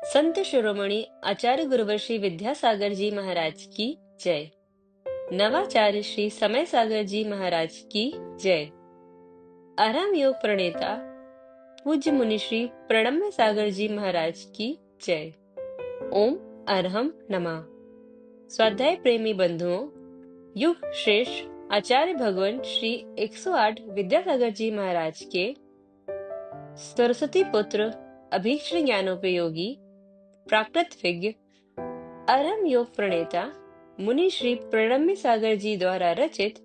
संत शिरोमणि आचार्य गुरुवर श्री विद्यासागर जी महाराज की जय। नवाचार्य श्री समय सागर जी महाराज की जय। आराम योग प्रणेता पूज्य मुनि श्री प्रणम्य सागर जी महाराज की जय। ओम अरहम नमः। स्वाध्याय प्रेमी बंधुओं, युग श्रेष्ठ आचार्य भगवान श्री 108 विद्यासागर जी महाराज के सरस्वती पुत्र अभीष्ट ज्ञानोपयोगी प्राकृत विज्ञ अरहम योग प्रणेता मुनि श्री प्रणम्य सागर जी द्वारा रचित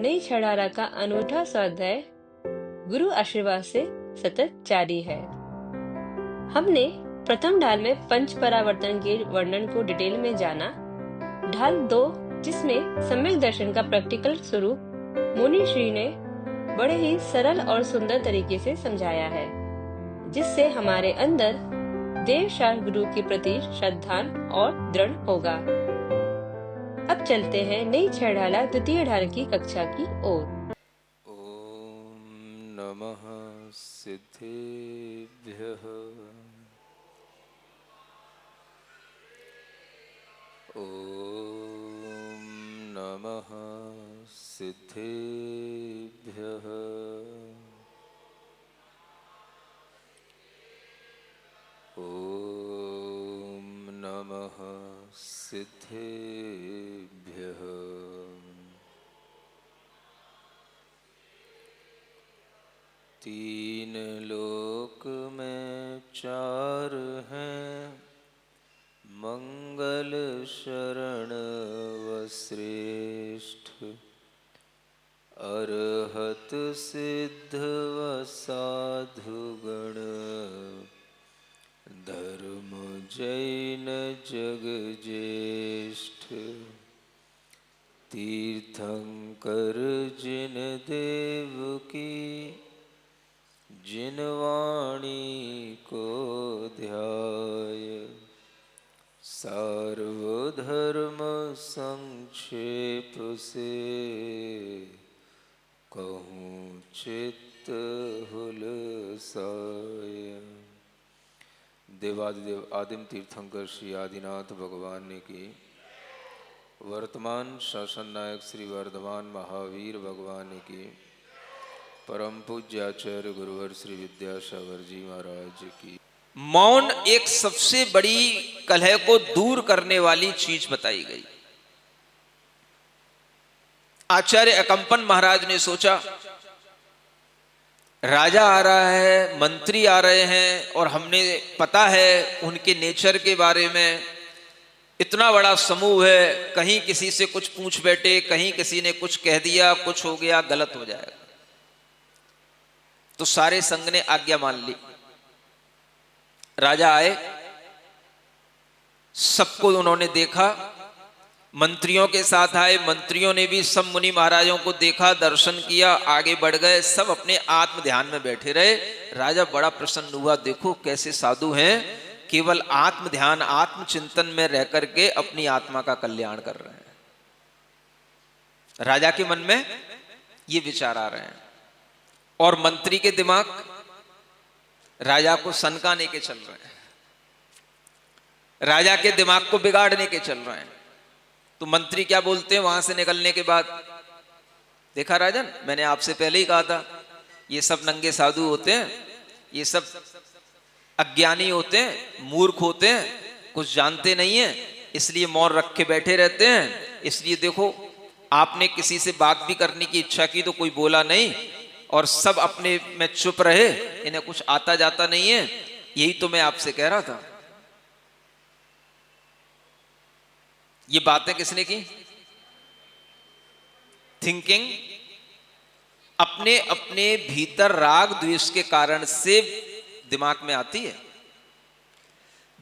नई छड़ारा का अनूठा स्वाध्याय गुरु आशीर्वाद से सतत जारी है। हमने प्रथम ढाल में पंच परावर्तन के वर्णन को डिटेल में जाना। ढाल 2, जिसमें सम्यक दर्शन का प्रैक्टिकल स्वरूप मुनि श्री ने बड़े ही सरल और सुंदर तरीके से समझाया है, जिससे हमारे अंदर देव शास्त्र गुरु के प्रति श्रद्धा और दृढ़ होगा। अब चलते हैं नई छड़ाला द्वितीय ढाल की कक्षा की ओर। ओम नमः सिद्धेभ्यः। ओम नमः सिद्धेभ्यः। ओम नमः सिद्धेभ्यः। तीन लोक में चार हैं, मंगल शरण व श्रेष्ठ, अरहत सिद्ध व साधुगण, धर्म जैन जग ज्येष्ठ, तीर्थंकर जिन देव की, जिन वाणी को ध्याय, सार्वधर्म संक्षेप से, कहूँ चित्त हुलसाय। देवादिदेव आदिम तीर्थंकर श्री आदिनाथ भगवान ने की, वर्तमान शासन नायक श्री वर्धमान महावीर भगवान ने की, परम पूज्य आचार्य गुरुवर श्री विद्यासागर जी महाराज की। मौन एक सबसे बड़ी कलह को दूर करने वाली चीज बताई गई। आचार्य अकंपन महाराज ने सोचा, राजा आ रहा है, मंत्री आ रहे हैं, और हमने पता है उनके नेचर के बारे में, इतना बड़ा समूह है, कहीं किसी से कुछ पूछ बैठे, कहीं किसी ने कुछ कह दिया, कुछ हो गया, गलत हो जाएगा। तो सारे संघ ने आज्ञा मान ली। राजा आए, सबको उन्होंने देखा, मंत्रियों के साथ आए, मंत्रियों ने भी सब मुनि महाराजों को देखा, दर्शन किया, आगे बढ़ गए, सब अपने आत्म ध्यान में बैठे रहे। राजा बड़ा प्रसन्न हुआ, देखो कैसे साधु हैं, केवल आत्म ध्यान आत्म चिंतन में रह करके अपनी आत्मा का कल्याण कर रहे हैं। राजा के मन में ये विचार आ रहे हैं, और मंत्री के दिमाग राजा को सनकाने के चल रहे हैं, राजा के दिमाग को बिगाड़ने के चल रहे हैं। तो मंत्री क्या बोलते हैं वहां से निकलने के बाद, देखा राजन, मैंने आपसे पहले ही कहा था, ये सब नंगे साधु होते हैं, ये सब अज्ञानी होते हैं, मूर्ख होते हैं, कुछ जानते नहीं हैं, इसलिए मौन रख के बैठे रहते हैं। इसलिए देखो, आपने किसी से बात भी करने की इच्छा की तो कोई बोला नहीं, और सब अपने में चुप रहे, इन्हें कुछ आता जाता नहीं है। यही तो मैं आपसे कह रहा था। ये बातें किसने की? थिंकिंग अपने अपने भीतर राग द्वेष के कारण से दिमाग में आती है।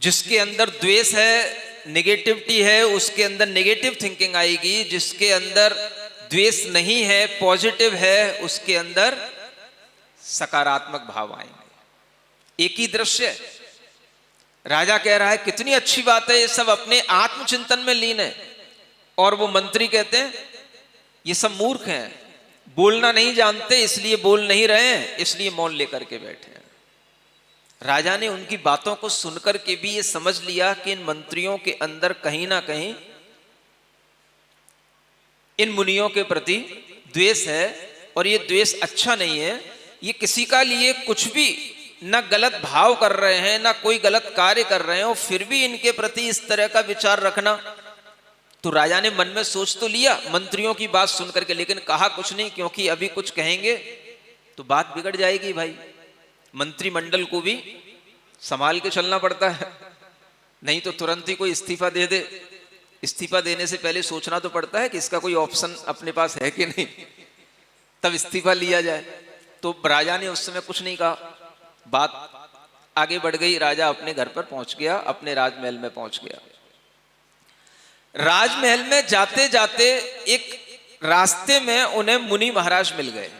जिसके अंदर द्वेष है, नेगेटिविटी है, उसके अंदर नेगेटिव थिंकिंग आएगी। जिसके अंदर द्वेष नहीं है, पॉजिटिव है, उसके अंदर सकारात्मक भाव आएंगे। एक ही दृश्य है। राजा कह रहा है कितनी अच्छी बात है, ये सब अपने आत्मचिंतन में लीन है, और वो मंत्री कहते हैं ये सब मूर्ख हैं, बोलना नहीं जानते, इसलिए बोल नहीं रहे हैं, इसलिए मौन लेकर के बैठे हैं। राजा ने उनकी बातों को सुनकर के भी ये समझ लिया कि इन मंत्रियों के अंदर कहीं ना कहीं इन मुनियों के प्रति द्वेष है, और ये द्वेष अच्छा नहीं है। ये किसी का लिए कुछ भी ना गलत भाव कर रहे हैं, ना कोई गलत कार्य कर रहे हैं, और फिर भी इनके प्रति इस तरह का विचार रखना। तो राजा ने मन में सोच तो लिया मंत्रियों की बात सुनकर के, लेकिन कहा कुछ नहीं, क्योंकि अभी कुछ कहेंगे तो बात बिगड़ जाएगी भाई। मंत्रिमंडल को भी संभाल के चलना पड़ता है, नहीं तो तुरंत ही कोई इस्तीफा दे दे। इस्तीफा देने से पहले सोचना तो पड़ता है कि इसका कोई ऑप्शन अपने पास है कि नहीं, तब इस्तीफा लिया जाए। तो राजा ने उस समय कुछ नहीं कहा, बात आगे बढ़ गई। राजा अपने घर पर पहुंच गया, अपने राजमहल में पहुंच गया। राजमहल में जाते जाते एक रास्ते में उन्हें मुनि महाराज मिल गए।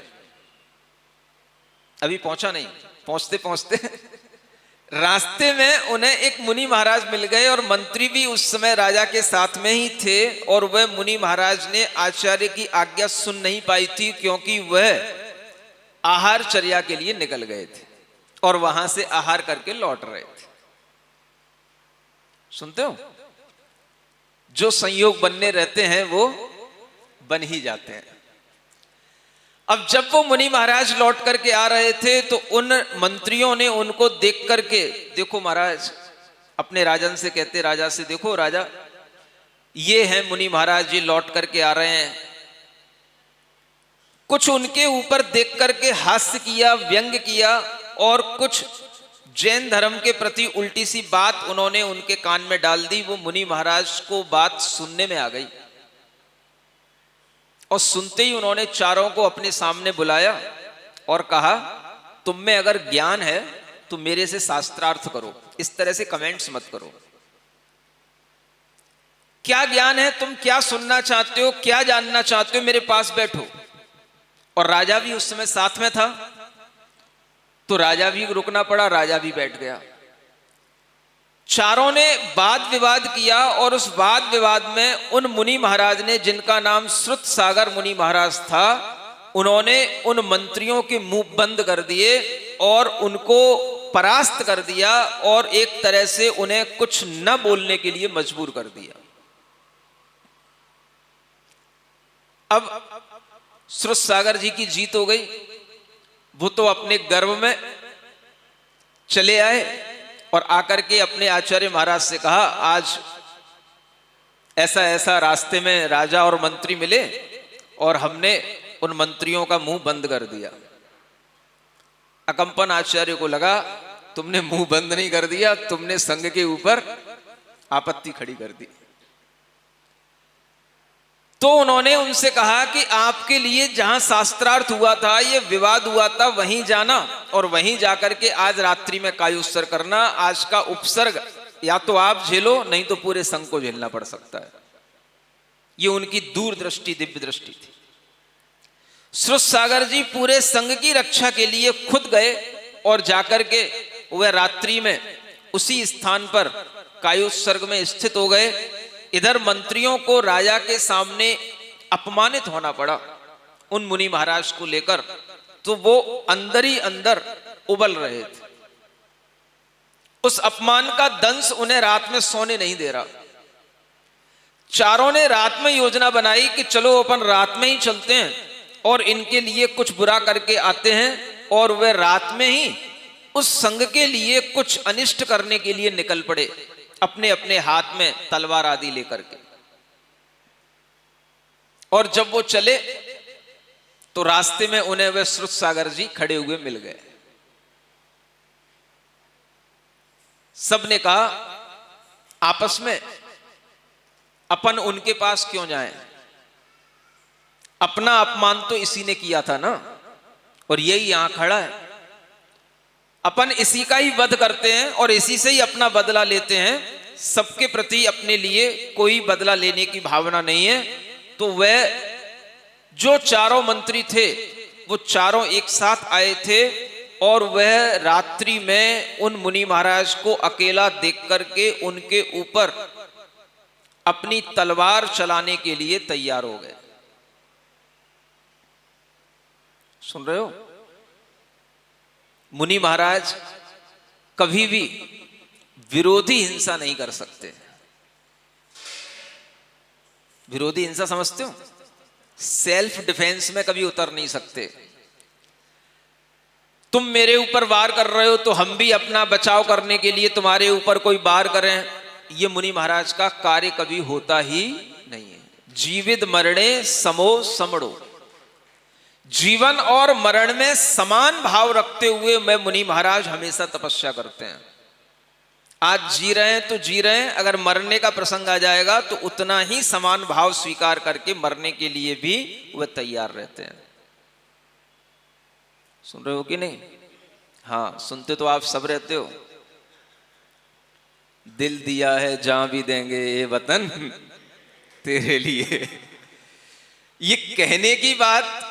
अभी पहुंचा नहीं, पहुंचते पहुंचते रास्ते में उन्हें एक मुनि महाराज मिल गए, और मंत्री भी उस समय राजा के साथ में ही थे। और वह मुनि महाराज ने आचार्य की आज्ञा सुन नहीं पाई थी, क्योंकि वह आहार चर्या के लिए निकल गए थे और वहां से आहार करके लौट रहे थे। सुनते हो, जो संयोग बनने रहते हैं वो बन ही जाते हैं। अब जब वो मुनि महाराज लौट करके आ रहे थे तो उन मंत्रियों ने उनको देख करके, देखो महाराज, अपने राजन से कहते, राजा से, देखो राजा, ये हैं मुनि महाराज, ये लौट करके आ रहे हैं। कुछ उनके ऊपर देख करके हास्य किया, व्यंग किया, और कुछ जैन धर्म के प्रति उल्टी सी बात उन्होंने उनके कान में डाल दी। वो मुनि महाराज को बात सुनने में आ गई, और सुनते ही उन्होंने चारों को अपने सामने बुलाया और कहा, तुम में अगर ज्ञान है तो मेरे से शास्त्रार्थ करो, इस तरह से कमेंट्स मत करो। क्या ज्ञान है, तुम क्या सुनना चाहते हो, क्या जानना चाहते हो, मेरे पास बैठो। और राजा भी उस समय साथ में था, तो राजा भी रुकना पड़ा, राजा भी बैठ गया। चारों ने वाद विवाद किया, और उस वाद विवाद में उन मुनि महाराज ने, जिनका नाम श्रुत सागर मुनि महाराज था, उन्होंने उन मंत्रियों के मुंह बंद कर दिए और उनको परास्त कर दिया, और एक तरह से उन्हें कुछ न बोलने के लिए मजबूर कर दिया। अब श्रुत सागर जी की जीत हो गई। वो तो अपने गर्व में चले आए और आकर के अपने आचार्य महाराज से कहा, आज ऐसा ऐसा रास्ते में राजा और मंत्री मिले और हमने उन मंत्रियों का मुंह बंद कर दिया। अकंपन आचार्य को लगा, तुमने मुंह बंद नहीं कर दिया, तुमने संघ के ऊपर आपत्ति खड़ी कर दी। तो उन्होंने उनसे कहा कि आपके लिए जहां शास्त्रार्थ हुआ था, ये विवाद हुआ था, वहीं जाना और वहीं जाकर के आज रात्रि में कायोत्सर्ग करना। आज का उपसर्ग या तो आप झेलो, नहीं तो पूरे संघ को झेलना पड़ सकता है। ये उनकी दूरदृष्टि, दिव्य दृष्टि थी। श्रुत सागर जी पूरे संघ की रक्षा के लिए खुद गए और जाकर के वह रात्रि में उसी स्थान पर कायोत्सर्ग में स्थित हो गए। इधर मंत्रियों को राजा के सामने अपमानित होना पड़ा उन मुनि महाराज को लेकर, तो वो अंदर ही अंदर उबल रहे थे। उस अपमान का दंश उन्हें रात में सोने नहीं दे रहा। चारों ने रात में योजना बनाई कि चलो अपन रात में ही चलते हैं और इनके लिए कुछ बुरा करके आते हैं, और वे रात में ही उस संघ के लिए कुछ अनिष्ट करने के लिए निकल पड़े, अपने अपने हाथ में तलवार आदि लेकर के। और जब वो चले तो रास्ते में उन्हें वे श्रुत सागर जी खड़े हुए मिल गए। सबने कहा आपस में, अपन उनके पास क्यों जाएं? अपना अपमान तो इसी ने किया था ना, और यही यहां खड़ा है। अपन इसी का ही वध करते हैं और इसी से ही अपना बदला लेते हैं। सबके प्रति अपने लिए कोई बदला लेने की भावना नहीं है। तो वह जो चारों मंत्री थे वो चारों एक साथ आए थे, और वह रात्रि में उन मुनि महाराज को अकेला देख करके उनके ऊपर अपनी तलवार चलाने के लिए तैयार हो गए। सुन रहे हो? मुनि महाराज कभी भी विरोधी हिंसा नहीं कर सकते। विरोधी हिंसा समझते हो? सेल्फ डिफेंस में कभी उतर नहीं सकते। तुम मेरे ऊपर वार कर रहे हो तो हम भी अपना बचाव करने के लिए तुम्हारे ऊपर कोई वार करें, ये मुनि महाराज का कार्य कभी होता ही नहीं है। जीवित मरणे समो समड़ो, जीवन और मरण में समान भाव रखते हुए मैं मुनि महाराज हमेशा तपस्या करते हैं। आज जी रहे हैं तो जी रहे हैं, अगर मरने का प्रसंग आ जाएगा तो उतना ही समान भाव स्वीकार करके मरने के लिए भी वे तैयार रहते हैं। सुन रहे हो कि नहीं? हाँ, सुनते तो आप सब रहते हो। दिल दिया है जान भी देंगे ये वतन तेरे लिए, ये कहने की बात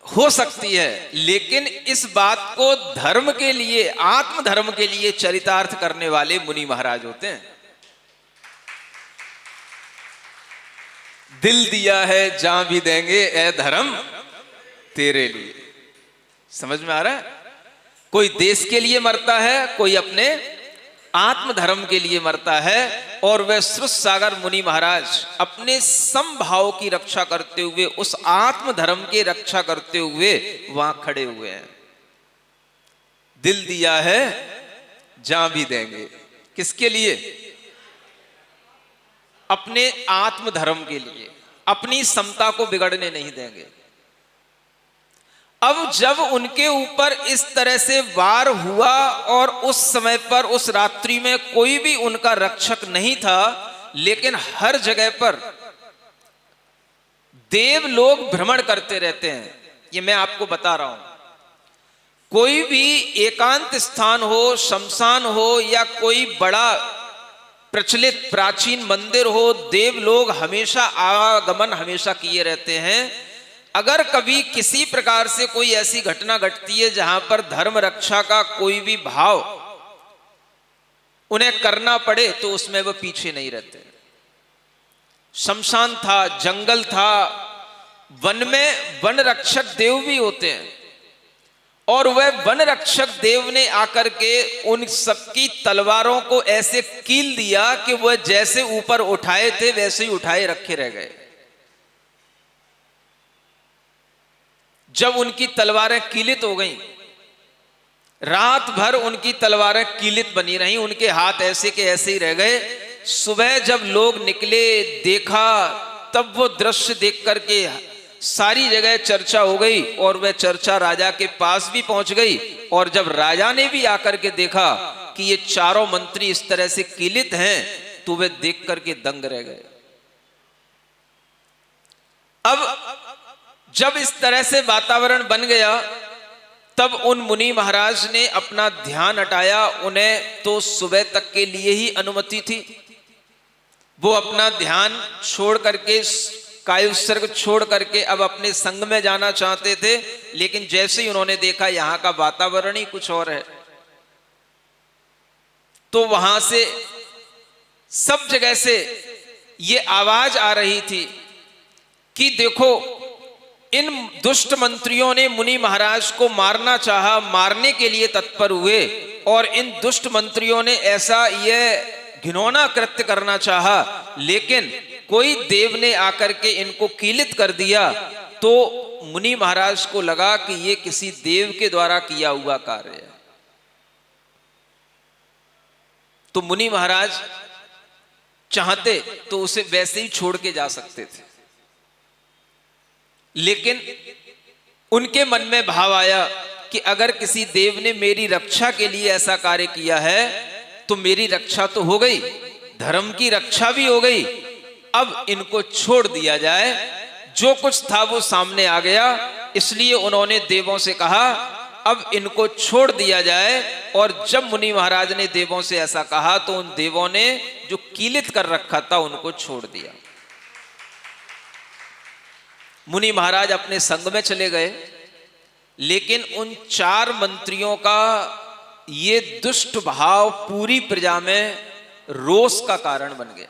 हो सकती है, लेकिन इस बात को धर्म के लिए, आत्म धर्म के लिए चरितार्थ करने वाले मुनि महाराज होते हैं। दिल दिया है जान भी देंगे ए धर्म तेरे लिए। समझ में आ रहा है? कोई देश के लिए मरता है, कोई अपने आत्म धर्म के लिए मरता है, और वह श्रुत सागर मुनि महाराज अपने समभाव की रक्षा करते हुए, उस आत्म धर्म की रक्षा करते हुए वहां खड़े हुए हैं। दिल दिया है जान भी देंगे, किसके लिए? अपने आत्म धर्म के लिए, अपनी समता को बिगड़ने नहीं देंगे। अब जब उनके ऊपर इस तरह से वार हुआ और उस समय पर, उस रात्रि में कोई भी उनका रक्षक नहीं था, लेकिन हर जगह पर देव लोग भ्रमण करते रहते हैं। ये मैं आपको बता रहा हूं। कोई भी एकांत स्थान हो, शमशान हो, या कोई बड़ा प्रचलित प्राचीन मंदिर हो, देव लोग हमेशा आवागमन हमेशा किए रहते हैं। अगर कभी किसी प्रकार से कोई ऐसी घटना घटती है जहां पर धर्म रक्षा का कोई भी भाव उन्हें करना पड़े, तो उसमें वो पीछे नहीं रहते। शमशान था, जंगल था, वन में वन रक्षक देव भी होते हैं, और वह वन रक्षक देव ने आकर के उन सबकी तलवारों को ऐसे कील दिया कि वह जैसे ऊपर उठाए थे वैसे ही उठाए रखे रह गए। जब उनकी तलवारें कीलित हो गईं, रात भर उनकी तलवारें कीलित बनी रहीं, उनके हाथ ऐसे के ऐसे ही रह गए। सुबह जब लोग निकले, देखा, तब वो दृश्य देख करके सारी जगह चर्चा हो गई, और वह चर्चा राजा के पास भी पहुंच गई। और जब राजा ने भी आकर के देखा कि ये चारों मंत्री इस तरह से कीलित हैं, तो वे देख करके दंग रह गए। अब जब इस तरह से वातावरण बन गया, तब उन मुनि महाराज ने अपना ध्यान हटाया। उन्हें तो सुबह तक के लिए ही अनुमति थी। वो अपना ध्यान छोड़ करके, कायोत्सर्ग छोड़ करके अब अपने संग में जाना चाहते थे, लेकिन जैसे ही उन्होंने देखा यहां का वातावरण ही कुछ और है, तो वहां से सब जगह से ये आवाज आ रही थी कि देखो, इन दुष्ट मंत्रियों ने मुनि महाराज को मारना चाहा, मारने के लिए तत्पर हुए, और इन दुष्ट मंत्रियों ने ऐसा यह घिनौना कृत्य करना चाहा, लेकिन कोई देव ने आकर के इनको कीलित कर दिया। तो मुनि महाराज को लगा कि यह किसी देव के द्वारा किया हुआ कार्य है। तो मुनि महाराज चाहते तो उसे वैसे ही छोड़ के जा सकते थे, लेकिन उनके मन में भाव आया कि अगर किसी देव ने मेरी रक्षा के लिए ऐसा कार्य किया है, तो मेरी रक्षा तो हो गई, धर्म की रक्षा भी हो गई। अब इनको छोड़ दिया जाए। जो कुछ था वो सामने आ गया, इसलिए उन्होंने देवों से कहा अब इनको छोड़ दिया जाए। और जब मुनि महाराज ने देवों से ऐसा कहा, तो उन देवों ने जो कीलित कर रखा था उनको छोड़ दिया। मुनि महाराज अपने संग में चले गए, लेकिन उन चार मंत्रियों का ये दुष्ट भाव पूरी प्रजा में रोष का कारण बन गया।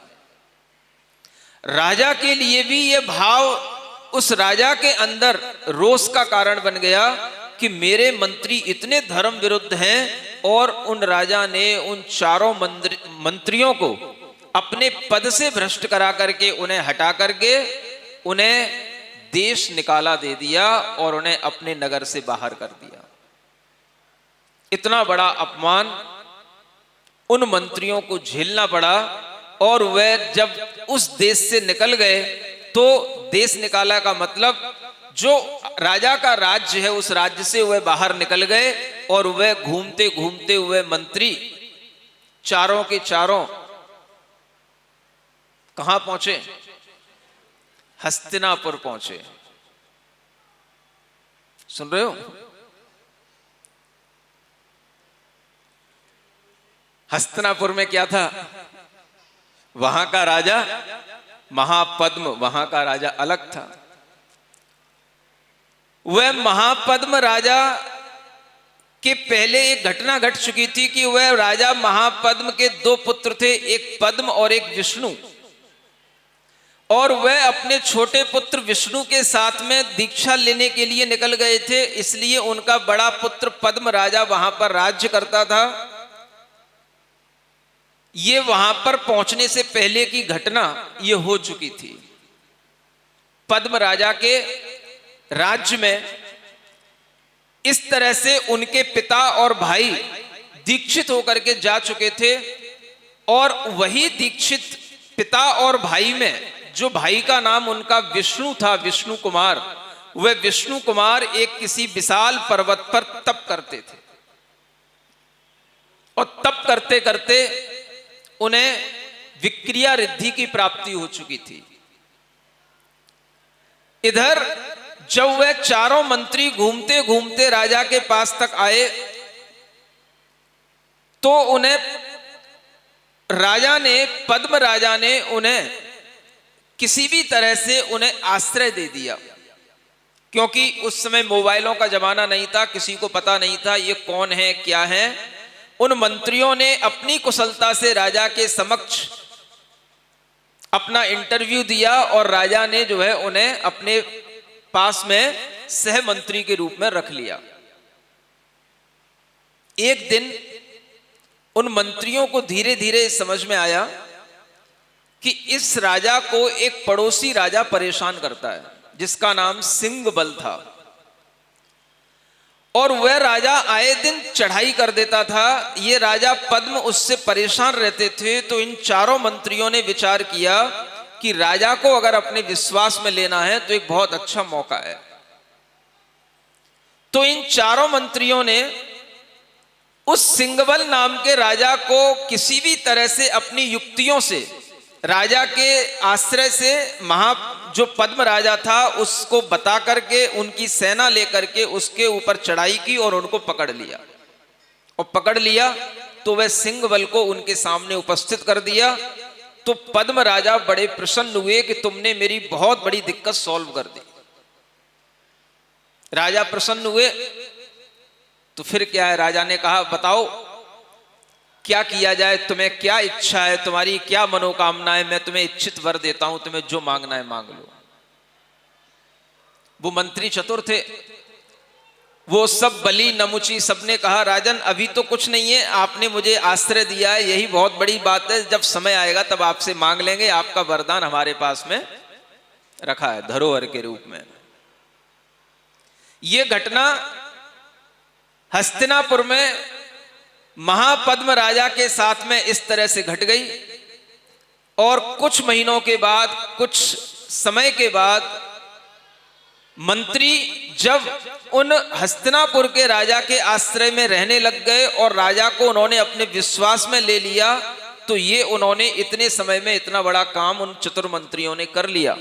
राजा के लिए भी ये भाव उस राजा के अंदर रोष का कारण बन गया कि मेरे मंत्री इतने धर्म विरुद्ध हैं और उन राजा ने उन चारों मंत्रियों को अपने पद से भ्रष्ट करा करके, उन्हें हटा करके उन्हें देश निकाला दे दिया और उन्हें अपने नगर से बाहर कर दिया। इतना बड़ा अपमान उन मंत्रियों को झेलना पड़ा और वह जब उस देश से निकल गए, तो देश निकाला का मतलब जो राजा का राज्य है उस राज्य से वह बाहर निकल गए और वह घूमते घूमते हुए मंत्री चारों के चारों कहां पहुंचे? हस्तिनापुर पहुंचे। सुन रहे हो? हस्तिनापुर में क्या था? वहां का राजा महापद्म, वहां का राजा अलग था। वह महापद्म राजा के पहले एक घटना घट चुकी थी कि वह राजा महापद्म के दो पुत्र थे, एक पद्म और एक विष्णु, और वह अपने छोटे पुत्र विष्णु के साथ में दीक्षा लेने के लिए निकल गए थे। इसलिए उनका बड़ा पुत्र पद्म राजा वहां पर राज्य करता था। ये वहां पर पहुंचने से पहले की घटना ये हो चुकी थी। पद्म राजा के राज्य में इस तरह से उनके पिता और भाई दीक्षित होकर के जा चुके थे, और वही दीक्षित पिता और भाई में जो भाई का नाम उनका विष्णु था, विष्णु कुमार, वह विष्णु कुमार एक किसी विशाल पर्वत पर तप करते थे और तप करते करते उन्हें विक्रिया रिद्धि की प्राप्ति हो चुकी थी। इधर जब वह चारों मंत्री घूमते घूमते राजा के पास तक आए, तो उन्हें पद्म राजा ने उन्हें किसी भी तरह से उन्हें आश्रय दे दिया, क्योंकि उस समय मोबाइलों का जमाना नहीं था, किसी को पता नहीं था ये कौन है क्या है। उन मंत्रियों ने अपनी कुशलता से राजा के समक्ष अपना इंटरव्यू दिया और राजा ने जो है उन्हें अपने पास में सह मंत्री के रूप में रख लिया। एक दिन उन मंत्रियों को धीरे धीरे समझ में आया कि इस राजा को एक पड़ोसी राजा परेशान करता है, जिसका नाम सिंहबल था, और वह राजा आए दिन चढ़ाई कर देता था। ये राजा पद्म उससे परेशान रहते थे। तो इन चारों मंत्रियों ने विचार किया कि राजा को अगर अपने विश्वास में लेना है तो एक बहुत अच्छा मौका है। तो इन चारों मंत्रियों ने उस सिंहबल नाम के राजा को किसी भी तरह से अपनी युक्तियों से राजा के आश्रय से जो पद्म राजा था उसको बता करके उनकी सेना लेकर के उसके ऊपर चढ़ाई की और उनको पकड़ लिया। और पकड़ लिया तो वह सिंहबल को उनके सामने उपस्थित कर दिया। तो पद्म राजा बड़े प्रसन्न हुए कि तुमने मेरी बहुत बड़ी दिक्कत सॉल्व कर दी। राजा प्रसन्न हुए तो फिर क्या है, राजा ने कहा बताओ क्या किया जाए, तुम्हें क्या इच्छा है, तुम्हारी क्या मनोकामना है, मैं तुम्हें इच्छित वर देता हूं, तुम्हें जो मांगना है मांग लो। वो मंत्री चतुर थे, वो सब बली नमुची सबने कहा राजन अभी तो कुछ नहीं है, आपने मुझे आश्रय दिया है यही बहुत बड़ी बात है, जब समय आएगा तब आपसे मांग लेंगे, आपका वरदान हमारे पास में रखा है धरोहर के रूप में। यह घटना हस्तिनापुर में महापद्म राजा के साथ में इस तरह से घट गई। और कुछ महीनों के बाद, कुछ समय के बाद मंत्री जब उन हस्तिनापुर के राजा के आश्रय में रहने लग गए और राजा को उन्होंने अपने विश्वास में ले लिया, तो ये उन्होंने इतने समय में इतना बड़ा काम उन चतुर मंत्रियों ने कर लिया।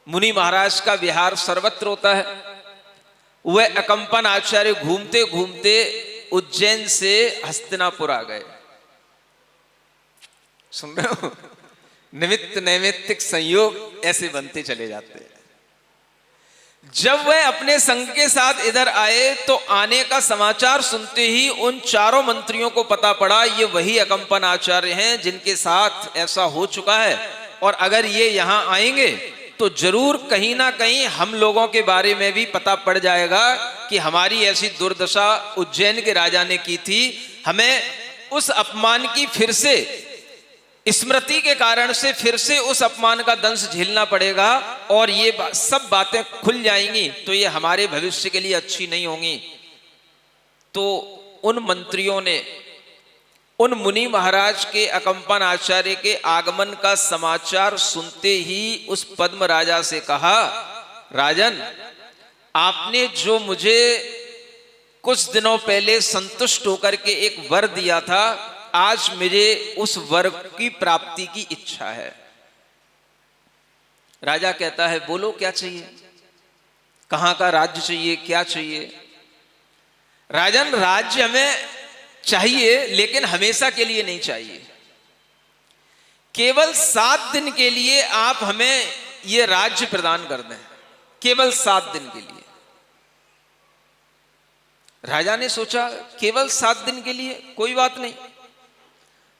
मुनि महाराज का विहार सर्वत्र होता है। वह अकंपन आचार्य घूमते घूमते उज्जैन से हस्तिनापुर आ गए। सुन रहे हो, निमित्त नैमित्तिक संयोग ऐसे बनते चले जाते हैं। जब वह अपने संग के साथ इधर आए तो आने का समाचार सुनते ही उन चारों मंत्रियों को पता पड़ा ये वही अकंपन आचार्य हैं जिनके साथ ऐसा हो चुका है, और अगर ये यहां आएंगे तो जरूर कहीं ना कहीं हम लोगों के बारे में भी पता पड़ जाएगा कि हमारी ऐसी दुर्दशा उज्जैन के राजा ने की थी। हमें उस अपमान की फिर से स्मृति के कारण से फिर से उस अपमान का दंश झेलना पड़ेगा और ये सब बातें खुल जाएंगी तो ये हमारे भविष्य के लिए अच्छी नहीं होंगी। तो उन मंत्रियों ने उन मुनि महाराज के अकंपन आचार्य के आगमन का समाचार सुनते ही उस पद्म राजा से कहा, राजन, आपने जो मुझे कुछ दिनों पहले संतुष्ट होकर के एक वर दिया था, आज मुझे उस वर की प्राप्ति की इच्छा है। राजा कहता है, बोलो क्या चाहिए, कहां का राज्य चाहिए, क्या चाहिए? राजन, राज्य हमें चाहिए लेकिन हमेशा के लिए नहीं चाहिए। केवल 7 दिन के लिए आप हमें यह राज्य प्रदान कर दें, केवल 7 दिन के लिए। राजा ने सोचा, केवल 7 दिन के लिए, कोई बात नहीं।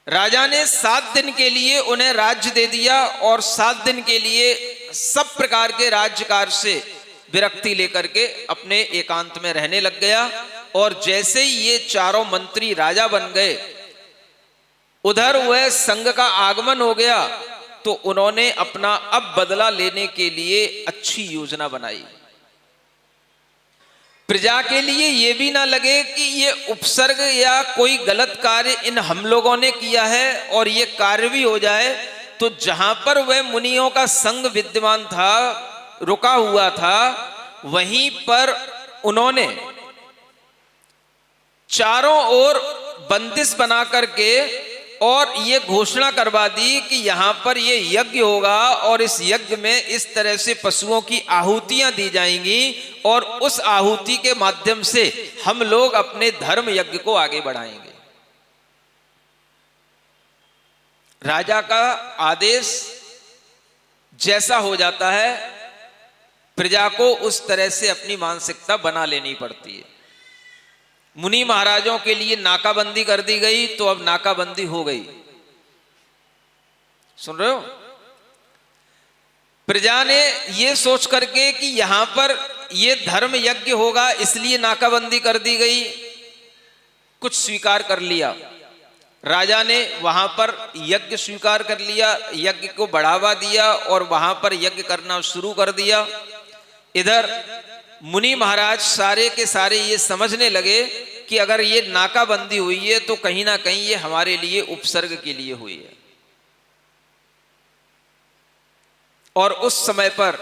राजा ने 7 दिन के लिए उन्हें राज्य दे दिया और 7 दिन के लिए सब प्रकार के राज्यकार से विरक्ति लेकर के अपने एकांत में रहने लग गया। और जैसे ही ये चारों मंत्री राजा बन गए, उधर वह संघ का आगमन हो गया, तो उन्होंने अपना अब बदला लेने के लिए अच्छी योजना बनाई। प्रजा के लिए यह भी ना लगे कि ये उपसर्ग या कोई गलत कार्य इन हम लोगों ने किया है और ये कार्य भी हो जाए, तो जहां पर वह मुनियों का संघ विद्यमान था, रुका हुआ था, वहीं पर उन्होंने चारों ओर बंदिश बना करके और ये घोषणा करवा दी कि यहां पर ये यज्ञ होगा और इस यज्ञ में इस तरह से पशुओं की आहुतियां दी जाएंगी और उस आहुति के माध्यम से हम लोग अपने धर्म यज्ञ को आगे बढ़ाएंगे। राजा का आदेश जैसा हो जाता है, प्रजा को उस तरह से अपनी मानसिकता बना लेनी पड़ती है। मुनि महाराजों के लिए नाकाबंदी कर दी गई, तो अब नाकाबंदी हो गई। सुन रहे हो? प्रजा ने यह सोच करके कि यहां पर यह धर्म यज्ञ होगा इसलिए नाकाबंदी कर दी गई, कुछ स्वीकार कर लिया। राजा ने वहां पर यज्ञ स्वीकार कर लिया, यज्ञ को बढ़ावा दिया और वहां पर यज्ञ करना शुरू कर दिया। इधर मुनि महाराज सारे के सारे ये समझने लगे कि अगर ये नाकाबंदी हुई है तो कहीं ना कहीं ये हमारे लिए उपसर्ग के लिए हुई है। और उस समय पर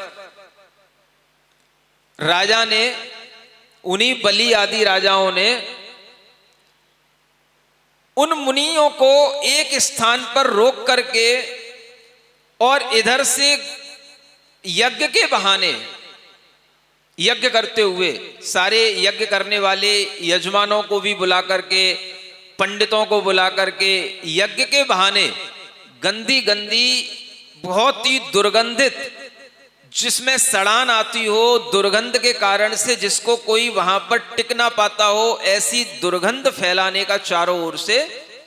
राजा ने, उन्हीं बलि आदि राजाओं ने उन मुनियों को एक स्थान पर रोक करके और इधर से यज्ञ के बहाने यज्ञ करते हुए सारे यज्ञ करने वाले यजमानों को भी बुला करके, पंडितों को बुला करके यज्ञ के बहाने गंदी गंदी, बहुत ही दुर्गंधित, जिसमें सड़ान आती हो, दुर्गंध के कारण से जिसको कोई वहां पर टिक ना पाता हो, ऐसी दुर्गंध फैलाने का चारों ओर से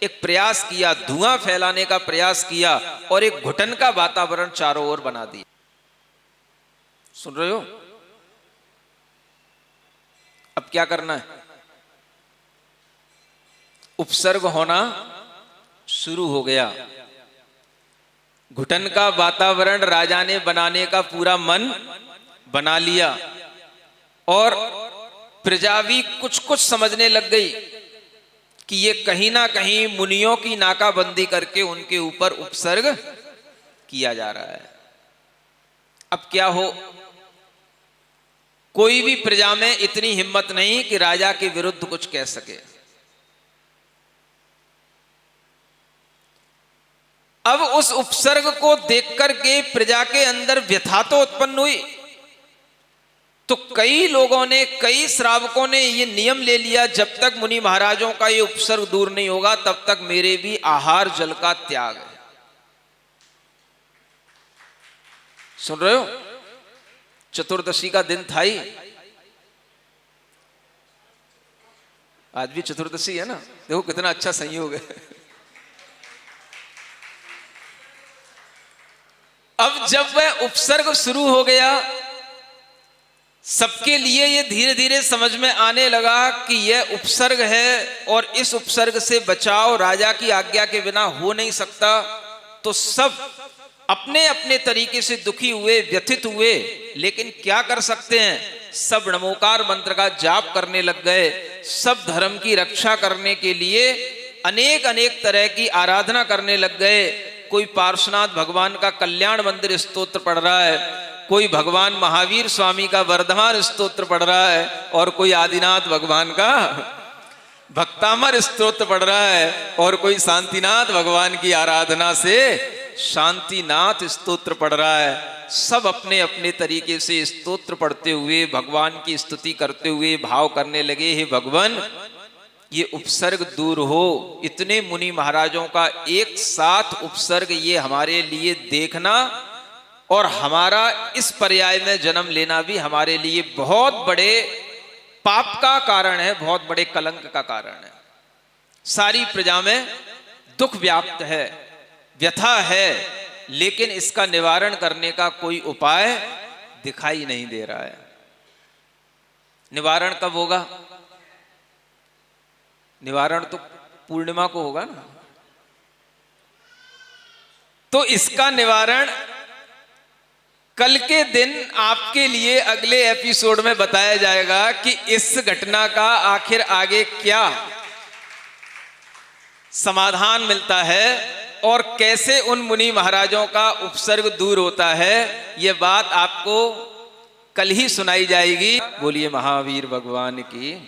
एक प्रयास किया, धुआं फैलाने का प्रयास किया और एक घुटन का वातावरण चारों ओर बना दिया। सुन रहे हो? अब क्या करना है? उपसर्ग होना शुरू हो गया। घुटन का वातावरण राजा ने बनाने का पूरा मन बना लिया और प्रजा भी कुछ कुछ समझने लग गई कि ये कहीं ना कहीं मुनियों की नाकाबंदी करके उनके ऊपर उपसर्ग किया जा रहा है। अब क्या हो? कोई भी प्रजा में इतनी हिम्मत नहीं कि राजा के विरुद्ध कुछ कह सके। अब उस उपसर्ग को देख करके प्रजा के अंदर व्यथा तो उत्पन्न हुई, तो कई लोगों ने, कई श्रावकों ने ये नियम ले लिया, जब तक मुनि महाराजों का ये उपसर्ग दूर नहीं होगा तब तक मेरे भी आहार जल का त्याग है। सुन रहे हो? चतुर्दशी का दिन था ही, आज भी चतुर्दशी है ना। देखो कितना अच्छा संयोग है। अब जब वह उपसर्ग शुरू हो गया, सबके लिए ये धीरे धीरे समझ में आने लगा कि यह उपसर्ग है और इस उपसर्ग से बचाव राजा की आज्ञा के बिना हो नहीं सकता। तो सब अपने अपने तरीके से दुखी हुए, व्यथित हुए, लेकिन क्या कर सकते हैं, सब नमोकार मंत्र का जाप करने लग गए। सब धर्म की रक्षा करने के लिए अनेक अनेक तरह की आराधना करने लग गए। कोई पार्श्वनाथ भगवान का कल्याण मंदिर स्तोत्र पढ़ रहा है, कोई भगवान महावीर स्वामी का वर्धमान स्तोत्र पढ़ रहा है, और कोई आदिनाथ भगवान का भक्तामर स्तोत्र पढ़ रहा है, और कोई शांतिनाथ भगवान की आराधना से शांतिनाथ स्तोत्र पढ़ रहा है। सब अपने अपने तरीके से स्तोत्र पढ़ते हुए भगवान की स्तुति करते हुए भाव करने लगे, हे भगवान ये उपसर्ग दूर हो। इतने मुनि महाराजों का एक साथ उपसर्ग ये हमारे लिए देखना और हमारा इस पर्याय में जन्म लेना भी हमारे लिए बहुत बड़े पाप का कारण है, बहुत बड़े कलंक का कारण है। सारी प्रजा में दुख व्याप्त है, व्यथा है, लेकिन इसका निवारण करने का कोई उपाय दिखाई नहीं दे रहा है। निवारण कब होगा? निवारण तो पूर्णिमा को होगा ना। तो इसका निवारण कल के दिन आपके लिए अगले एपिसोड में बताया जाएगा कि इस घटना का आखिर आगे क्या समाधान मिलता है और कैसे उन मुनि महाराजों का उपसर्ग दूर होता है। यह बात आपको कल ही सुनाई जाएगी। बोलिए महावीर भगवान की।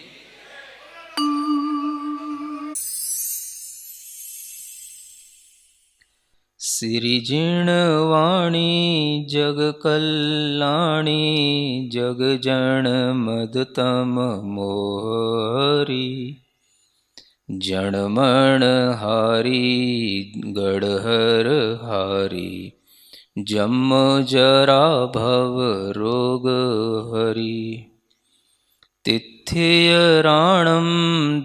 सिरिजिणवाणी जग कल्याणी जग जन मदतम मोहरी जनमण हारी गढ़हर हारी जम जरा भव रोग हरि तिथ्य राणम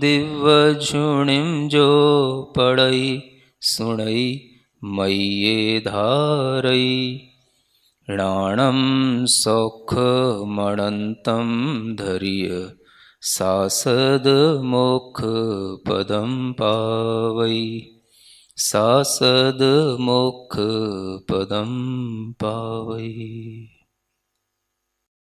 दिव्य झुणिम जो पड़ई सुणई मय्ये धारई राणम सौख मणंतम धर्य सासद मोक्ष पदम पावई सासद मोक्ष पदम पावई।